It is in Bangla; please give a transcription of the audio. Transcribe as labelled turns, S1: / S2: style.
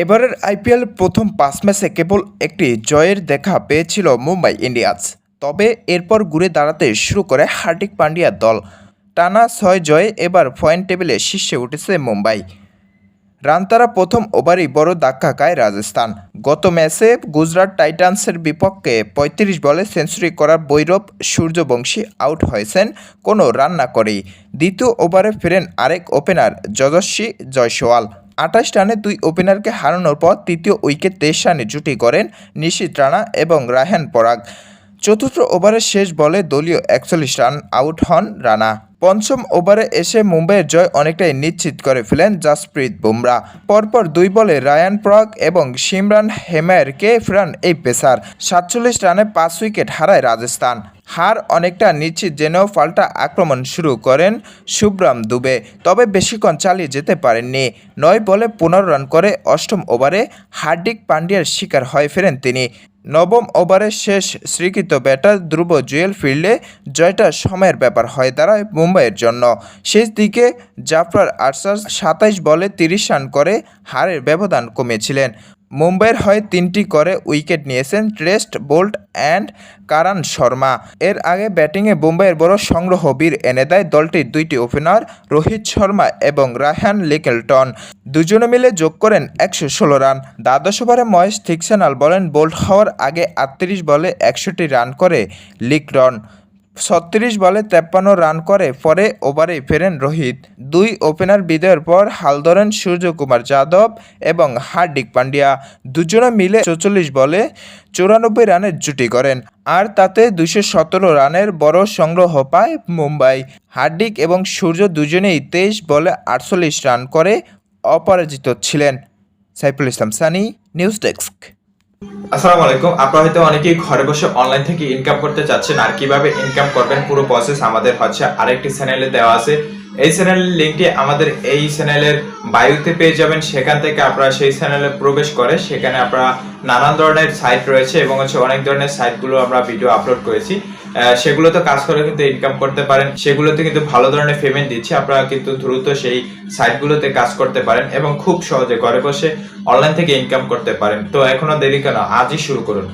S1: এবারের আইপিএল প্রথম ৫ ম্যাচে কেবল একটি জয়ের দেখা পেয়েছিল মুম্বাই ইন্ডিয়ান্স। তবে এরপর ঘুরে দাঁড়াতে শুরু করে হার্দিক পান্ডিয়ার দল। টানা ৬ জয়ে এবার পয়েন্ট টেবিলে শীর্ষে উঠেছে মুম্বাই। রান তারা প্রথম ওভারেই বড় ধাক্কা খায় রাজস্থান। গত ম্যাচে গুজরাট টাইটান্সের বিপক্ষে ৩৫ বলে সেঞ্চুরি করা বৈরব সূর্যবংশী আউট হয়েছেন কোনো রান না করেই। দ্বিতীয় ওভারে ফেরেন আরেক ওপেনার যশস্বী জয়সওয়াল। ২৮ রানে দুই ওপেনারকে হারানোর পর তৃতীয় উইকেট ২৩ রানে জুটি করেন নিশীথ রানা এবং রায়হান পরাগ। চতুর্থ ওভারের শেষ বলে দলীয় ৪১ রান আউট হন রানা। পঞ্চম ওভারে এসে মুম্বাইয়ের জয় অনেকটাই নিশ্চিত করে ফেলেন জাসপ্রীত বুমরা। পরপর ২ বলে রায়ান পরাগ এবং শিমরন হেমায়ারকে ফেরান এই পেসার। ৪৭ রানে ৫ উইকেট হারায় রাজস্থান। হার অনেকটা নিশ্চিত জেনেও পাল্টা আক্রমণ শুরু করেন শুভ্রাম দুবে, তবে বেশিক্ষণ চালিয়ে যেতে পারেননি। ৯ বলে ১৫ রান করে অষ্টম ওভারে হার্দিক পান্ডিয়ার শিকার হয়ে ফেরেন তিনি। নবম ওভারের শেষ স্বীকৃত ব্যাটার ধ্রুব জুয়েল ফিল্ডে জয়টা সময়ের ব্যাপার হয়ে দাঁড়ায় মুম্বাইয়ের জন্য। শেষ দিকে জাফর আরসার ২৭ বলে ৩০ রান করে হারের ব্যবধান কমিয়েছিলেন। মুম্বাইয়ের হয়ে ৩টি করে উইকেট নিয়েছেন ট্রেস্ট বোল্ট অ্যান্ড কারান শর্মা। এর আগে ব্যাটিংয়ে মুম্বাইয়ের বড় সংগ্রহ বীর এনে দেয় দলটির ২টি ওপেনার রোহিত শর্মা এবং রায়হান লিকেলটন। দুজনে মিলে যোগ করেন ১১৬ রান। দ্বাদশ ওভারে মহেশ থিকসানাল বলেন বোল্ট হওয়ার আগে ৩৮ বলে ৬১ রান করে লিকটন। ৩৬ বলে ৫৩ রান করে পরে ওভারে ফেরেন রোহিত। দুই ওপেনার বিদায়ের পর হাল ধরেন সূর্যকুমার যাদব এবং হার্দিক পান্ডিয়া। দুজনে মিলে ৪৪ বলে ৯৪ রানের জুটি করেন, আর তাতে ২১৭ রানের বড় সংগ্রহ পায় মুম্বাই। হার্দিক এবং সূর্য দুজনেই ২৩ বলে ৪৮ রান করে অপরাজিত ছিলেন। Saiful Islam Sunny, news desk.
S2: আসসালামু আলাইকুম। আপনারা হয়তো অনেকেই ঘরে বসে অনলাইন থেকে ইনকাম করতে চাচ্ছেন, আর কিভাবে ইনকাম করবেন পুরো প্রসেস আমাদের আরেকটি চ্যানেলে দেওয়া আছে। এই চ্যানেলের লিংকটি আমাদের এই চ্যানেলের বায়োতে পেয়ে যাবেন। সেখান থেকে আপনারা সেই চ্যানেলে প্রবেশ করে সেখানে আপনারা নানান ধরনের সাইট রয়েছে এবং অনেক ধরনের সাইটগুলো আমরা ভিডিও আপলোড করেছি, সেগুলোতে কাজ করে কিন্তু ইনকাম করতে পারেন। সেগুলোতে কিন্তু ভালো ধরনের পেমেন্ট দিচ্ছে। আপনারা কিন্তু দ্রুত সেই সাইটগুলোতে কাজ করতে পারেন এবং খুব সহজে ঘরে বসে অনলাইন থেকে ইনকাম করতে পারেন। তো এখনো দেরি কেন, আজই শুরু করুন।